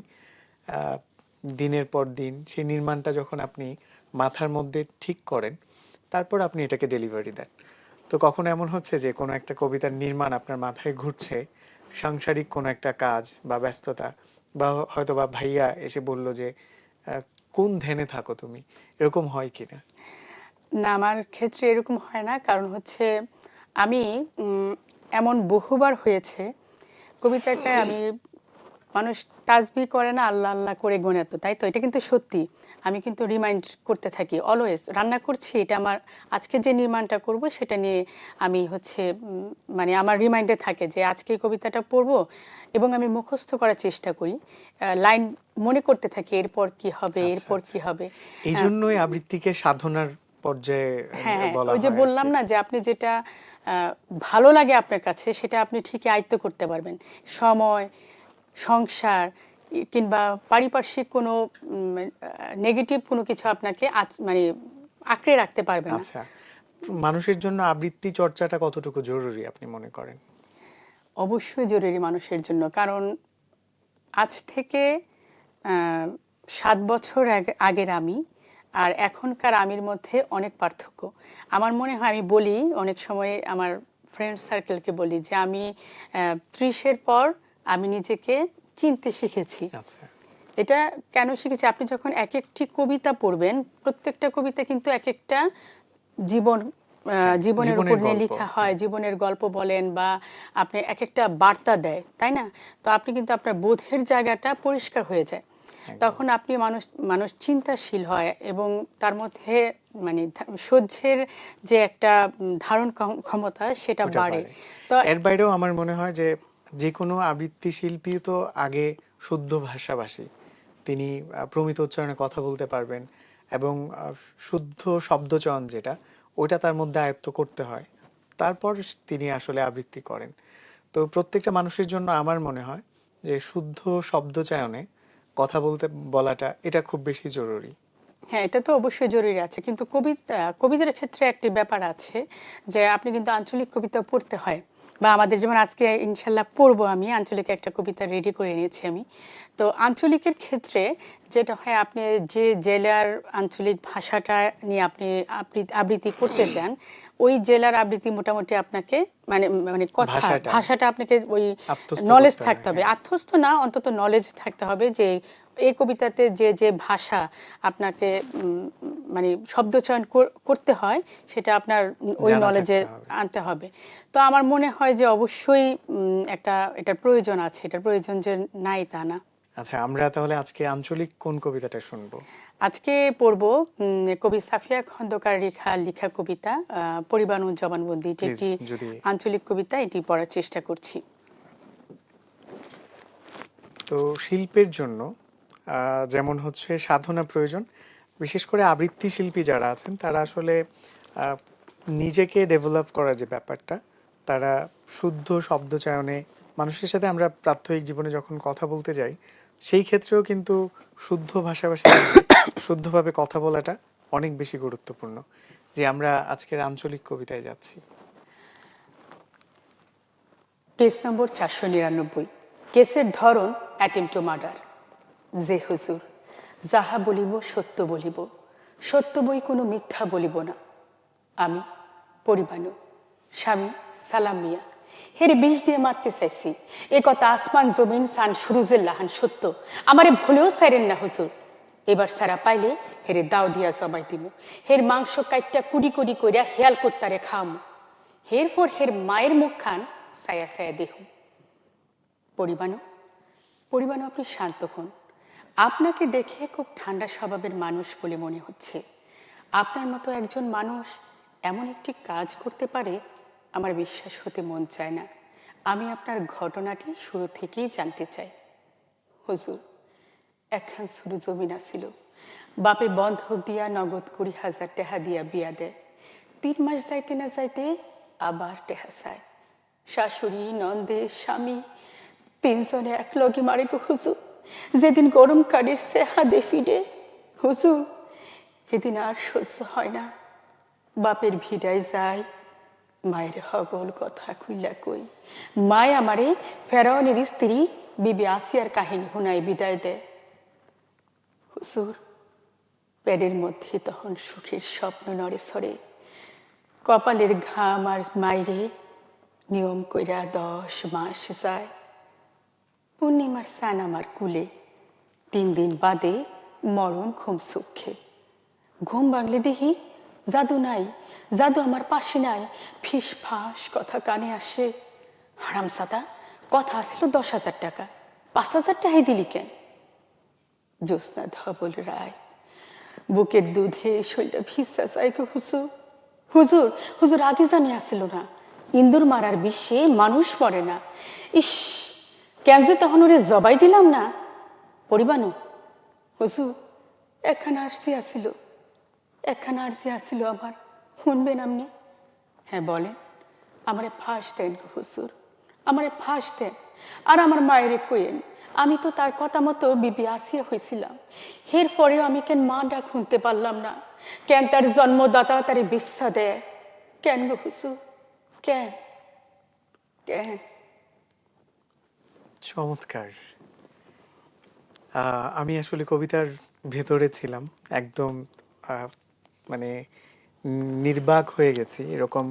Speaker 1: আহ, দিনের পর দিন সেই নির্মাণটা যখন আপনি মাথার মধ্যে ঠিক করেন, তারপর আপনি এটাকে ডেলিভারি দেন। তো কখনো এমন হচ্ছে যে কোনো একটা কবিতার নির্মাণ আপনার মাথায় ঘুরছে, সাংসারিক কোনো একটা কাজ বা ব্যস্ততা, বা হয়তো বা ভাইয়া এসে বলল যে আহ, কোন ধ্যানে থাকো তুমি, এরকম হয় কিনা?
Speaker 2: না, আমার ক্ষেত্রে এরকম হয় না। কারণ হচ্ছে আমি এমন বহুবার হয়েছে কবিতাটা আমি, মানুষ তাসবিহ করে না আল্লাহ আল্লাহ করে গোনে, তো তাই তো, এটা কিন্তু সত্যি। আমি কিন্তু রিমাইন্ড করতে থাকি অলওয়েজ, রান্না করছি এটা আমার আজকে যে নির্মাণটা করব সেটা নিয়ে আমি হচ্ছে মানে আমার রিমাইন্ডে থাকে যে আজকে এই কবিতাটা পড়বো, এবং আমি মুখস্থ করার চেষ্টা করি, লাইন মনে করতে থাকি এরপর কি হবে,
Speaker 1: আচ্ছা
Speaker 2: এরপর
Speaker 1: আচ্ছা,
Speaker 2: কি হবে।
Speaker 1: এই
Speaker 2: আহ,
Speaker 1: জন্যই আবৃত্তিকে সাধনার পর্যায়ে
Speaker 2: হ্যাঁ হ্যাঁ,
Speaker 1: বলা
Speaker 2: ওই যে
Speaker 1: হয় আর
Speaker 2: বললাম
Speaker 1: কি।
Speaker 2: না যে আপনি যেটা ভালো লাগে আপনার কাছে সেটা আপনি ঠিকই আয়ত্ত করতে পারবেন। সময়, সংসার কিংবা পারিপার্শ্বিক কোনো নেগেটিভ কোনো কিছু আপনাকে মানে আঁকড়ে রাখতে পারবে না।
Speaker 1: আচ্ছা, মানুষের জন্য আবৃত্তি চর্চাটা কতটুকু জরুরি আপনি মনে করেন?
Speaker 2: অবশ্যই জরুরি মানুষের জন্য। কারণ আজ থেকে ৭ বছর আগের আমি আর এখনকার আমির মধ্যে অনেক পার্থক্য। আমার মনে হয়, আমি বলি অনেক সময় আমার ফ্রেন্ড সার্কেলকে বলি যে আমি ৩০-এর পর আমি নিজেকে চিনতে শিখেছি।
Speaker 1: আচ্ছা,
Speaker 2: এটা কেন শিখেছি? আপনি যখন এক একটি কবিতা পড়বেন, প্রত্যেকটা কবিতা কিন্তু এক একটা জীবন,
Speaker 1: হ্যাঁ,
Speaker 2: জীবনের উপর
Speaker 1: জীবনের
Speaker 2: নিয়ে
Speaker 1: গল্প।
Speaker 2: লেখা হয়,
Speaker 1: হ্যাঁ,
Speaker 2: জীবনের গল্প বলেন বা আপনি এক একটা বার্তা দেয়, তাই না? তো আপনি কিন্তু আপনার বোধের জায়গাটা পরিষ্কার হয়ে যায়।
Speaker 1: একদম।
Speaker 2: তখন আপনি মানুষ মানুষ চিন্তাশীল হয় এবং তার মধ্যে মানে সহ্যের যে একটা ধারণ ক্ষমতা সেটা
Speaker 1: ওটা
Speaker 2: বাড়ে।
Speaker 1: পারে।
Speaker 2: তো
Speaker 1: এর বাইরেও আমার মনে হয় যে যে কোনো আবৃত্তি শিল্পী তো আগে শুদ্ধ ভাষাভাষী। তিনি প্রমিত উচ্চারণে কথা বলতে পারবেন, এবং শুদ্ধ শব্দচয়ন যেটা, ওইটা তার মধ্যে আয়ত্ত করতে হয়। তারপর তিনি আসলে আবৃত্তি করেন। তো প্রত্যেকটা মানুষের জন্য আমার মনে হয় যে শুদ্ধ শব্দচয়নে কথা বলাটা এটা খুব বেশি জরুরি।
Speaker 2: হ্যাঁ, এটা তো অবশ্যই জরুরি আছে। কিন্তু কবিদের ক্ষেত্রে একটি ব্যাপার আছে যে আপনি কিন্তু আঞ্চলিক কবিতা পড়তে হয়। বা আমাদের যেমন আজকে ইনশাল্লাহ পড়বো, আমি আঞ্চলিক একটা কবিতা রেডি করে নিয়েছি আমি। তো আঞ্চলিকের ক্ষেত্রে যেটা হয়, আপনি যে জেলার আঞ্চলিক ভাষাটা নিয়ে আপনি আবৃত্তি করতে চান, ওই জেলার আবৃত্তি মোটামুটি আপনাকে মানে মানে
Speaker 1: ভাষাটা
Speaker 2: ভাষাটা আপনাকে ওই
Speaker 1: আত্মস্থ
Speaker 2: নলেজ
Speaker 1: করতে হয়,
Speaker 2: থাকতে হবে,
Speaker 1: হ্যাঁ।
Speaker 2: আত্মস্থ না অন্তত নলেজ থাকতে হবে যে এই কবিতাতে যে যে ভাষা আপনাকে মানে শব্দচয়ন করতে হয় সেটা আপনার ওই
Speaker 1: জানা
Speaker 2: নলেজে
Speaker 1: থাকতে হবে।
Speaker 2: আনতে হবে। তো আমার মনে হয় যে অবশ্যই একটা এটার প্রয়োজন আছে, এটার প্রয়োজন যে নাই তা না।
Speaker 1: আচ্ছা, আমরা তাহলে আজকে আঞ্চলিক কোন কবিতাটা শুনবো?
Speaker 2: আজকে পড়ব কবি সাফিয়া খন্দকার লেখা কবিতা পরিবাণ ও জবানবন্দি। এটি
Speaker 1: প্লিজ
Speaker 2: একটি
Speaker 1: যদি।
Speaker 2: আঞ্চলিক কবিতা, এটি পড়ার চেষ্টা করছি।
Speaker 1: তো শিল্পের জন্য যেমন হচ্ছে সাধনা প্রয়োজন, বিশেষ করে আবৃত্তি শিল্পী যারা আছেন তারা আসলে আহ, নিজেকে ডেভেলপ করার যে ব্যাপারটা, তারা শুদ্ধ শব্দচয়নে মানুষের সাথে আমরা প্রাত্যহিক জীবনে যখন কথা বলতে যাই, সেই ক্ষেত্রেও কিন্তু শুদ্ধ ভাষাভাষী লিপি, শুদ্ধভাবে কথা বলাটা অনেক বেশি গুরুত্বপূর্ণ। যে আমরা আজকের আঞ্চলিক কবিতায় যাচ্ছি।
Speaker 2: Case number 499। কেসের ধরন অ্যাটেম্প টু মার্ডার। যে হুজুর, যাহা বলিব সত্য বলিব, সত্য বই কোনো মিথ্যা বলিব না। আমি পরিবাণু, স্বামী সালাম মিয়া, হেরে বিষ দিয়ে মারতে চাইছি, এ কথা আসমান জমিন সান সুরুজের লাহান সত্য, আমারে ভুলেও সাইরেন না হুজুর। এবার সারা পাইলে হেরে দাও দিয়া জবাই দিব, হের মাংস কাইটটা কুড়ি কুড়ি কইরা হেয়াল করতারে খাওয়ামু, হের পর হের মায়ের মুখ খান সায়া সায়া দেহ। পরিবাণু, পরিবাণু আপনি শান্ত হন। আপনাকে দেখে খুব ঠান্ডা স্বভাবের মানুষ বলে মনে হচ্ছে। আপনার মতো একজন মানুষ এমন একটি কাজ করতে পারে, আমার বিশ্বাস হতে মন চায় না। আমি আপনার ঘটনাটি শুরু থেকেই জানতে চাই। হুজুর, একখান ছোট জমিন আছিল। বাপে বন্ধক দিয়া নগদ 20,000 টাকা দিয়া বিয়া দেয়। 3 মাস যাইতে না যাইতে আবার টেহা চায়। শাশুড়ি, নন্দে, স্বামী তিনজনে এক লগে মারে গো হুজুর। যেদিন গরম কাঠের হাদে ফিডে হুজুর, এদিন আর সহ্য হয় না। বাপের ভিড়ায় যায়, মায়ের হগল কথা খুইলা কই। মায় আমারে ফেরাউনের স্ত্রী বিবি আসিয়ার কাহিনী হুনায় বিদায় দেয়। হুজুর, পেটের মধ্যে তখন সুখের স্বপ্ন নড়ে সরে। কপালের ঘাম আর মাইরে নিয়ম কইরা 10 মাস যায়। পূর্ণিমার সান আমার কুলে, 3 দিন বাদে মরণ ঘুম সুখে। ঘুম ভাঙলে দেখি জাদু নাই, জাদু আমার পাশে নাই। ফিস ফাঁস কথা কানে আসে। হারামজাদা, কথা আসছিল 10,000 টাকা, 5,000 টাকাই দিলি কেন? জ্যোৎস্না ধবল রায়, বুকের দুধে শরীরটা ভিজা চাই গো হুজুর। হুজুর, হুজুর আগে জানি আসছিল না, ইন্দুর মারার বিশ্বে মানুষ মরে না। ইস, কেন যে তখন ওরে জবাই দিলাম না। পরিবানু হুজুর, একখানা আরজি আসছিল, একখানা আরজি আসছিল আমার, শুনবেন আপনি? হ্যাঁ বলেন। আমারে ফাঁস দেন গো হুজুর, আমারে ফাঁস দেন। আর আমার মায়েরে কইেন, আমি তো তার কথা মতো বিবি আসিয়া হয়েছিলাম। এর পরেও আমি কেন মা ডাক শুনতে পারলাম না? কেন তার জন্মদাতা তারে বিচ্ছা দেয়? কেন গো হুজুর, কেন কেন?
Speaker 1: চমৎকার। আমি আসলে কবিতার ভেতরে ছিলাম একদম, আহ, মানে নির্বাক হয়ে গেছি এরকম।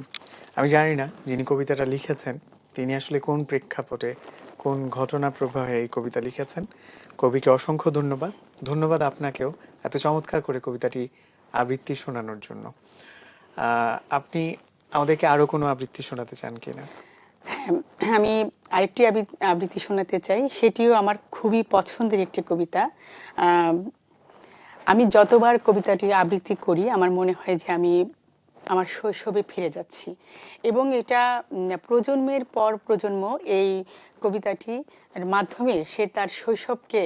Speaker 1: আমি জানি না যিনি কবিতাটা লিখেছেন তিনি আসলে কোন প্রেক্ষাপটে, কোন ঘটনা প্রবাহে এই কবিতা লিখেছেন। কবিকে অসংখ্য ধন্যবাদ। ধন্যবাদ আপনাকেও এত চমৎকার করে কবিতাটি আবৃত্তি শোনানোর জন্য। আপনি আমাদেরকে আরো কোনো আবৃত্তি শোনাতে চান কিনা?
Speaker 2: হ্যাঁ, আমি আরেকটি আবৃত্তি শোনাতে চাই। সেটিও আমার খুবই পছন্দের একটি কবিতা। আহ, আমি যতবার কবিতাটি আবৃত্তি করি আমার মনে হয় যে আমি আমার শৈশবে ফিরে যাচ্ছি, এবং এটা প্রজন্মের পর প্রজন্ম এই কবিতাটির মাধ্যমে সে তার শৈশবকে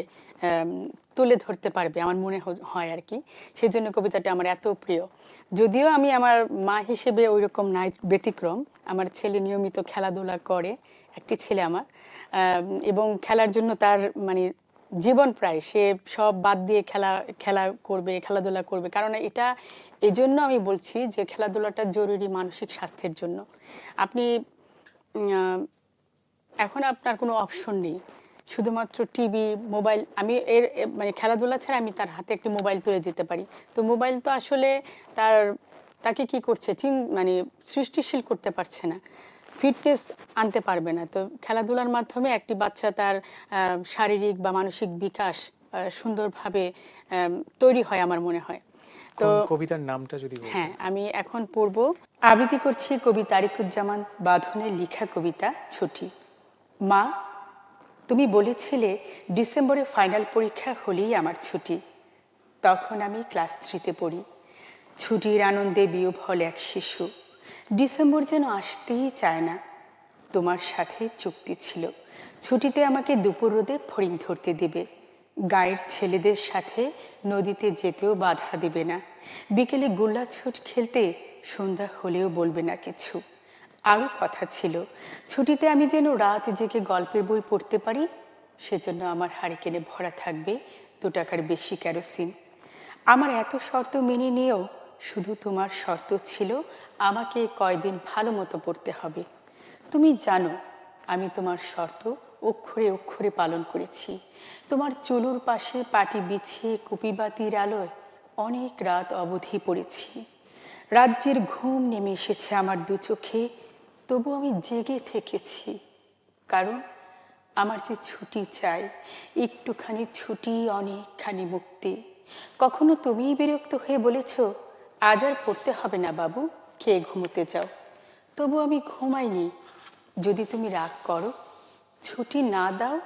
Speaker 2: তুলে ধরতে পারবে আমার মনে হয় আর কি। সেই জন্য কবিতাটা আমার এত প্রিয়। যদিও আমি আমার মা হিসেবে ওই রকম নাই, ব্যতিক্রম। আমার ছেলে নিয়মিত খেলাধুলা করে, একটি ছেলে আমার, এবং খেলার জন্য তার মানে জীবন প্রায়, সে সব বাদ দিয়ে খেলা করবে, খেলাধুলা করবে। কারণ এটা এজন্য আমি বলছি যে খেলাধুলাটা জরুরি মানসিক স্বাস্থ্যের জন্য। আপনি এখন আপনার কোনো অপশন নেই, শুধুমাত্র টিভি, মোবাইল। আমি মানে খেলাধুলা ছাড়া আমি তার হাতে একটি মোবাইল তুলে দিতে পারি। তো মোবাইল তো আসলে তাকে কি করছে, মানে সৃষ্টিশীল করতে পারছে না, ফিটনেস আনতে পারবে না। তো খেলাধুলার মাধ্যমে একটি বাচ্চা তার শারীরিক বা মানসিক বিকাশ সুন্দরভাবে তৈরি হয় আমার মনে হয়। তো
Speaker 1: কবিতার নামটা যদি
Speaker 2: হ্যাঁ,
Speaker 1: বলতেন।
Speaker 2: আমি এখন পড়ব, আবৃত্তি করছি কবি তারিকুজ্জামান বাঁধনের লেখা কবিতা ছুটি। মা, তুমি বলেছিলে ডিসেম্বরে ফাইনাল পরীক্ষা হলেই আমার ছুটি। তখন আমি ক্লাস 3-তে পড়ি। ছুটির আনন্দে বিহ্বল এক শিশু। ডিসেম্বর যেন আসতেই চায় না। তোমার সাথে চুক্তি ছিল, ছুটিতে আমাকে দুপুর রোদে ফড়িং ধরতে দেবে, গায়ের ছেলেদের সাথে নদীতে যেতেও বাধা দেবে না, বিকেলে গোল্লা ছুট খেলতে সন্ধ্যা হলেও বলবে না কিছু। আরও কথা ছিল, ছুটিতে আমি যেন রাত জেগে গল্পের বই পড়তে পারি, সেজন্য আমার হারিকেনে ভরা থাকবে 2 টাকার বেশি কেরোসিন। আমার এত শর্ত মেনে নিয়েও শুধু তোমার শর্ত ছিল আমাকে কয়দিন ভালো মতো পড়তে হবে। তুমি জানো আমি তোমার শর্ত অক্ষরে অক্ষরে পালন করেছি। তোমার চুলুর পাশে পাটি বিছিয়ে কুপিবাতির আলোয় অনেক রাত অবধি পড়েছি। রাজ্যের ঘুম নেমে এসেছে আমার 2 চোখে, তবু আমি জেগে থেকেছি। কারণ আমার যে ছুটি চাই, একটুখানি ছুটি, অনেকখানি মুক্তি। কখনো তুমিই বিরক্ত হয়ে বলেছ, আজ আর পড়তে হবে না বাবু, খেয়ে ঘুমোতে যাও। তবু আমি ঘুমাইনি। যদি তুমি রাগ করো, ছুটি না দাও।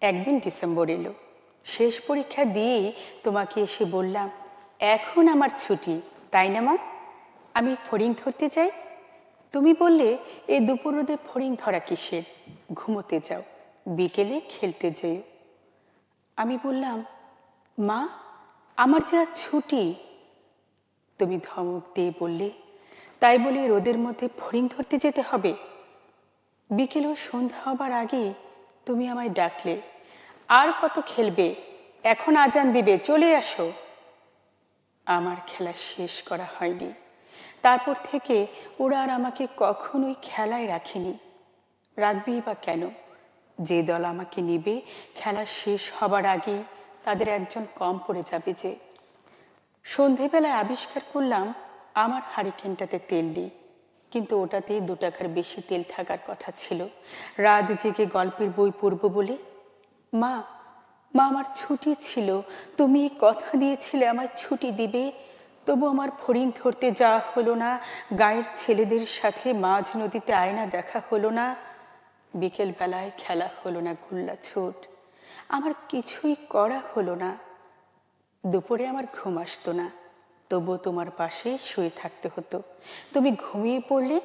Speaker 2: একদিন ডিসেম্বর এলো, শেষ পরীক্ষা দিয়েই তোমাকে এসে বললাম, এখন আমার ছুটি, তাই না মা? আমি ফড়িং ধরতে চাই। তুমি বললে, এই দুপুর রোদে ফড়িং ধরা কিসের, ঘুমোতে যাও, বিকেলে খেলতে যেও। আমি বললাম, মা, আমার যে আজ ছুটি। তুমি ধমক দিয়ে বললে, তাই বলে রোদের মধ্যে ফড়িং ধরতে যেতে হবে? বিকেল ও সন্ধ্যা হবার আগে তুমি আমায় ডাকলে, আর কত খেলবে, এখন আজান দিবে, চলে আসো। আমার খেলা শেষ করা হয়নি। তারপর থেকে ওরা আর আমাকে কখনোই খেলায় রাখেনি। রাখবেই বা কেন? যে দল আমাকে নিবে খেলা শেষ হবার আগে তাদের একজন কম পড়ে যাবে যে। সন্ধেবেলায় আবিষ্কার করলাম আমার হারিকেনটাতে তেল নেই, কিন্তু ওটাতে 2 টাকার বেশি তেল থাকার কথা ছিল। রাত জেগে গল্পের বই পড়ব বলে। মা, মা, আমার ছুটি ছিল, তুমি কথা দিয়েছিলে আমায় ছুটি দিবে, তবু আমার ফড়িং ধরতে যাওয়া হলো না, গায়ের ছেলেদের সাথে মাঝ নদীতে আয়না দেখা হলো না, বিকেল বেলায় খেলা হলো না গোল্লা ছুট, আমার কিছুই করা হলো না। দুপুরে আমার ঘুম আসতো না, তবুও তোমার পাশে শুয়ে থাকতে হতো। তুমি ঘুমিয়ে পড়লে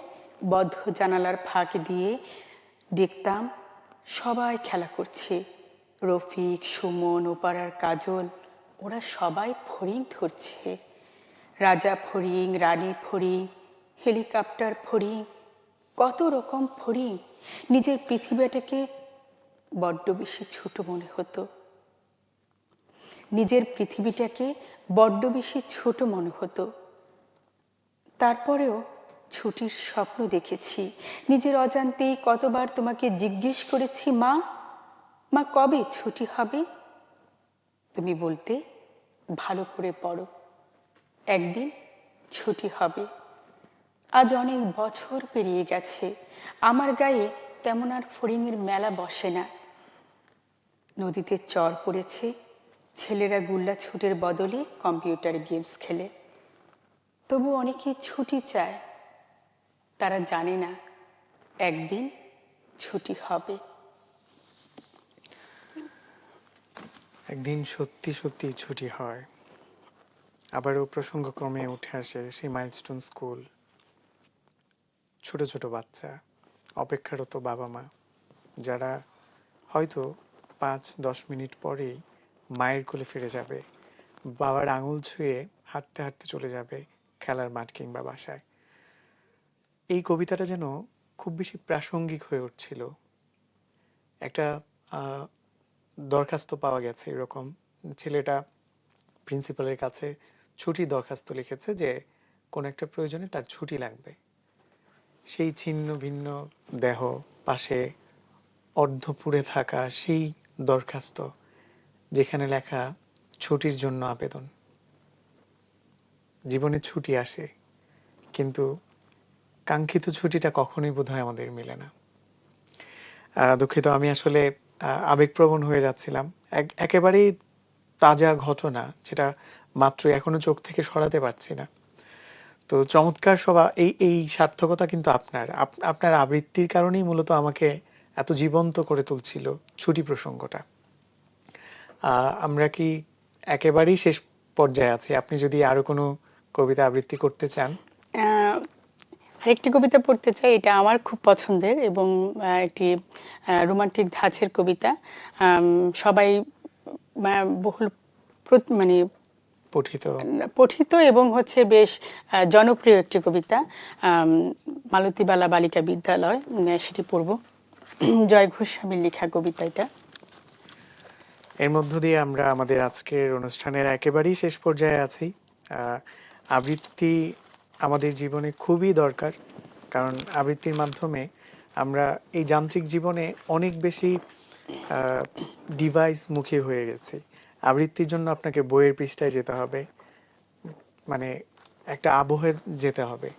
Speaker 2: বদ্ধ জানালার ফাঁক দিয়ে দেখতাম সবাই খেলা করছে। রফিক, সুমন, ওপাড়ার কাজল, ওরা সবাই ফড়িং ধরছে। রাজা ফড়িং, রানী ফড়িং, হেলিকপ্টার ফড়িং, কত রকম ফড়িং। নিজের পৃথিবীটাকে বড্ড বেশি ছোট মনে হতো। নিজের পৃথিবীটাকে বড্ড বেশি ছোট মনে হতো। তারপরেও ছুটির স্বপ্ন দেখেছি। নিজের অজান্তেই কতবার তোমাকে জিজ্ঞেস করেছি, মা, মা, কবে ছুটি হবে? তুমি বলতে, ভালো করে পড়ো, একদিন ছুটি হবে। আজ অনেক বছর পেরিয়ে গেছে, আমার গায়ে তেমন আর ফড়িংয়ের মেলা বসে না। নদীতে চর পড়েছে, ছেলেরা গুল্লা ছুটের বদলে কম্পিউটার গেমস খেলে। তবু অনেকে ছুটি চায়, তারা জানে না একদিন ছুটি হবে।
Speaker 1: একদিন সত্যি সত্যি ছুটি হয়। আবারও প্রসঙ্গক্রমে উঠে আসে সেই মাইলস্টোন স্কুল, ছোট ছোট বাচ্চা, অপেক্ষারত বাবা মা, যারা হয়তো 5-10 মিনিট পরেই মায়ের কোলে ফিরে যাবে, বাবার আঙুল ছুঁয়ে হাঁটতে হাঁটতে চলে যাবে খেলার মাঠ কিংবা বাসায়। এই কবিতাটা যেন খুব বেশি প্রাসঙ্গিক হয়ে উঠছিল। একটা দরখাস্ত পাওয়া গেছে এরকম, ছেলেটা প্রিন্সিপালের কাছে ছুটির দরখাস্ত লিখেছে যে কোনো একটা প্রয়োজনে তার ছুটি লাগবে। সেই ছিন্ন ভিন্ন দেহ, পাশে অর্ধ পুড়ে থাকা সেই দরখাস্ত, যেখানে লেখা ছুটির জন্য আবেদন। জীবনে ছুটি আসে, কিন্তু কাঙ্ক্ষিত ছুটিটা কখনোই বোধহয় আমাদের মিলে না। দুঃখিত, আমি আসলে আবেগপ্রবণ হয়ে যাচ্ছিলাম। একেবারেই তাজা ঘটনা, যেটা মাত্রই এখনো চোখ থেকে সরাতে পারছি না। তো চমৎকার এই এই সার্থকতা কিন্তু আপনার আবৃত্তির কারণেই মূলত আমাকে এত জীবন্ত করে তুলছিল ছুটি প্রসঙ্গটা। আমরা কি একেবারেই শেষ পর্যায়ে আছি? আপনি যদি আরো কোনো কবিতা আবৃত্তি করতে চান।
Speaker 2: আরেকটি কবিতা পড়তে চাই, এটা আমার খুব পছন্দের এবং একটি রোমান্টিক ধাঁচের কবিতা। সবাই বহুল মানে পঠিত এবং হচ্ছে বেশ জনপ্রিয় একটি কবিতা, মালতীবালা বালিকা বিদ্যালয়, সেটি পড়ব। জয় গোস্বামীর লেখা কবিতা এটা।
Speaker 1: এর মধ্য দিয়ে আমরা আমাদের আজকের অনুষ্ঠানের একেবারেই শেষ পর্যায়ে আছি। আবৃত্তি আমাদের জীবনে খুবই দরকার, কারণ আবৃত্তির মাধ্যমে আমরা এই যান্ত্রিক জীবনে অনেক বেশি ডিভাইস মুখী হয়ে গেছি। আবৃত্তির জন্য আপনাকে বইয়ের পৃষ্ঠায় যেতে হবে, মানে একটা আবহে যেতে হবে।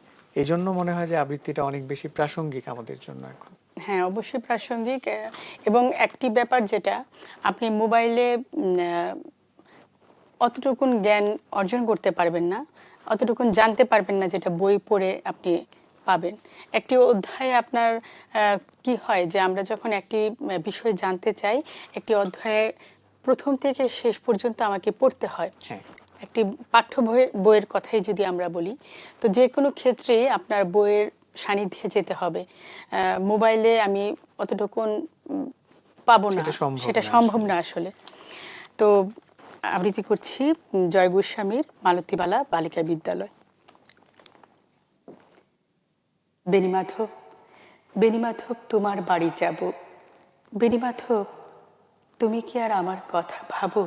Speaker 1: এই জন্য মনে হয় যে আবৃত্তিটা অনেক বেশি প্রাসঙ্গিক আমাদের জন্য এখন।
Speaker 2: হ্যাঁ, অবশ্যই প্রাসঙ্গিক। এবং একটি ব্যাপার, যেটা আপনি মোবাইলে অতটুকুন জ্ঞান অর্জন করতে পারবেন না, অতটুকুন জানতে পারবেন না যেটা বই পড়ে আপনি পাবেন। একটি অধ্যায়ে আপনার কি হয় যে আমরা যখন একটি বিষয় জানতে চাই, একটি অধ্যায়ে প্রথম থেকে শেষ পর্যন্ত আমাকে পড়তে হয়। একটি পাঠ্য বইয়ের কথাই যদি আমরা বলি, তো যে কোনো ক্ষেত্রে আপনার বইয়ের সান্নিধ্যে যেতে হবে। মোবাইলে আমি অতটুকুন পাবো না, সেটা সম্ভব না আসলে। তো আবৃত্তি করছি জয় গোস্বামীর মালতীবালা বালিকা বিদ্যালয়। বেণীমাধব, বেণীমাধব তোমার বাড়ি যাব। বেণীমাধব তুমি কি আর আমার কথা ভাবো?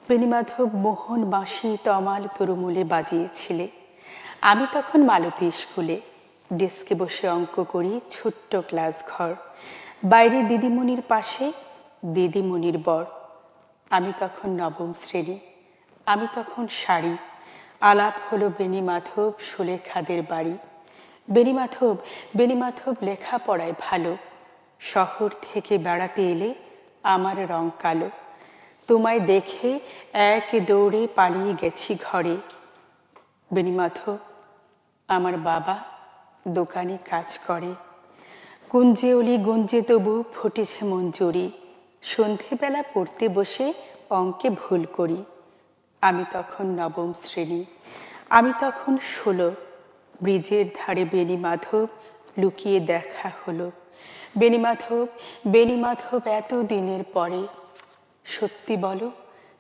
Speaker 2: বেণীমাধব মোহন বাঁশি তমাল তরুমূলে বাজিয়েছিলে। আমি তখন মালতী স্কুলে ডেস্কে বসে অঙ্ক করি, ছোট্ট ক্লাস ঘর, বাইরে দিদিমণির পাশে দিদিমণির বর। আমি তখন নবম শ্রেণী, আমি তখন শাড়ি। আলাপ হলো বেণীমাধব সুলেখাদের বাড়ি। বেণীমাধব, বেণীমাধব লেখাপড়ায় ভালো, শহর থেকে বেড়াতে এলে আমার রং কালো। তোমায় দেখে এক দৌড়ে পালিয়ে গেছি ঘরে। বেণীমাধব আমার বাবা দোকানে কাজ করে। কুঞ্জে অলি গুঞ্জে তবু ফুটেছে মঞ্জুরি। সন্ধেবেলা পড়তে বসে অঙ্কে ভুল করি। আমি তখন নবম শ্রেণী, আমি তখন 16। ব্রিজের ধারে বেণীমাধব লুকিয়ে দেখা হলো। বেণীমাধব, বেণীমাধব এত দিনের পরে সত্যি বলো,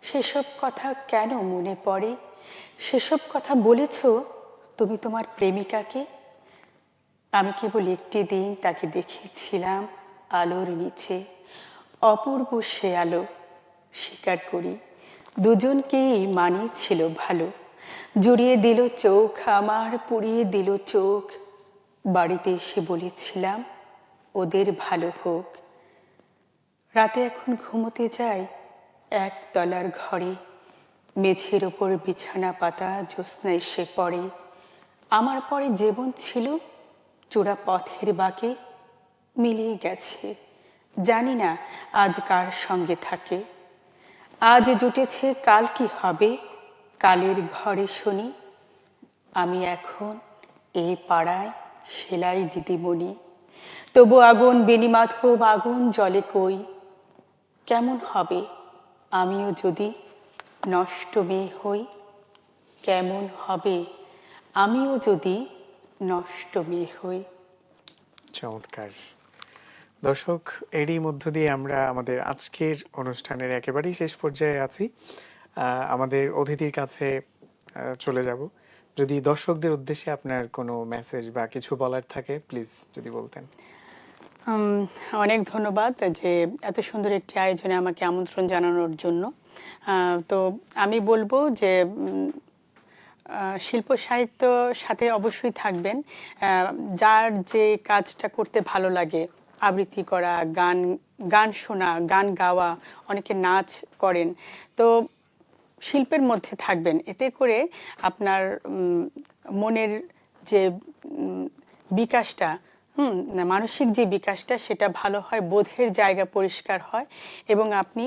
Speaker 2: সেসব কথা কেন মনে পড়ে? সেসব কথা বলেছ তুমি তোমার প্রেমিকাকে? আমি কেবল একটি দিন তাকে দেখেছিলাম আলোর নিচে, অপূর্ব সে আলো। স্বীকার করি দুজনকেই মানিয়েছিল ভালো। জুড়িয়ে দিল চোখ আমার, পুড়িয়ে দিল চোখ। বাড়িতে এসে বলেছিলাম ওদের ভালো হোক। রাতে এখন ঘুমোতে যাই একতলার ঘরে, মেঝের ওপর বিছানা পাতা জ্যোৎস্না এসে পড়ে। আমার পরে জীবন ছিল চূড়া পথের বাঁকে, মিলিয়ে গেছে জানি না আজ কার সঙ্গে থাকে। আজ জুটেছে কাল কি হবে, কালের ঘরে শুনি। আমি এখন এই পাড়ায় সেলাই দিদিমণি। তবু আগুন বেণীমাধব আগুন জলে কই। কেমন হবে আমিও যদি নষ্ট মেয়ে হই? কেমন হবে আমিও যদি নষ্ট মেয়ে হই?
Speaker 1: চমৎকার। দর্শক, এরই মধ্য দিয়ে আমরা আমাদের আজকের অনুষ্ঠানের একেবারেই শেষ পর্যায়ে আছি। আমাদের অতিথির কাছে চলে যাব। যদি দর্শকদের উদ্দেশ্যে আপনার কোনো মেসেজ বা কিছু বলার থাকে প্লিজ যদি বলতেন।
Speaker 2: অনেক ধন্যবাদ যে এত সুন্দর একটি আয়োজনে আমাকে আমন্ত্রণ জানানোর জন্য। তো আমি বলবো যে শিল্প সাহিত্য সাথে অবশ্যই থাকবেন। যার যে কাজটা করতে ভালো লাগে, আবৃত্তি করা, গান গান শোনা, গান গাওয়া, অনেকে নাচ করেন, তো শিল্পের মধ্যে থাকবেন। এতে করে আপনার মনের যে বিকাশটা, মানসিক যে বিকাশটা সেটা ভালো হয়, বোধের জায়গা পরিষ্কার হয় এবং আপনি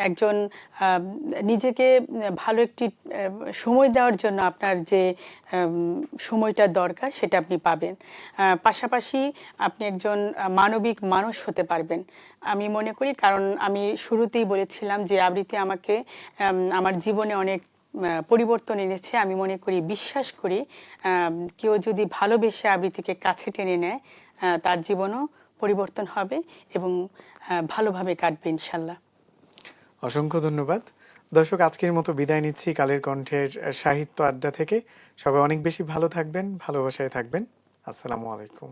Speaker 2: একজন নিজেকে ভালো একটি সময় দেওয়ার জন্য আপনার যে সময়টা দরকার সেটা আপনি পাবেন। পাশাপাশি আপনি একজন মানবিক মানুষ হতে পারবেন আমি মনে করি। কারণ আমি শুরুতেই বলেছিলাম যে আবৃত্তি আমাকে আমার জীবনে অনেক পরিবর্তন এনেছে। আমি মনে করি, বিশ্বাস করি, কেউ যদি ভালোবেসে আবৃত্তিকে কাছে টেনে নেয় তার জীবনও পরিবর্তন হবে এবং ভালোভাবে কাটবে ইনশাল্লাহ।
Speaker 1: অসংখ্য ধন্যবাদ। দর্শক, আজকের মতো বিদায় নিচ্ছি কালের কণ্ঠের সাহিত্য আড্ডা থেকে। সবাই অনেক বেশি ভালো থাকবেন, ভালোবাসায় থাকবেন। আসসালামু আলাইকুম।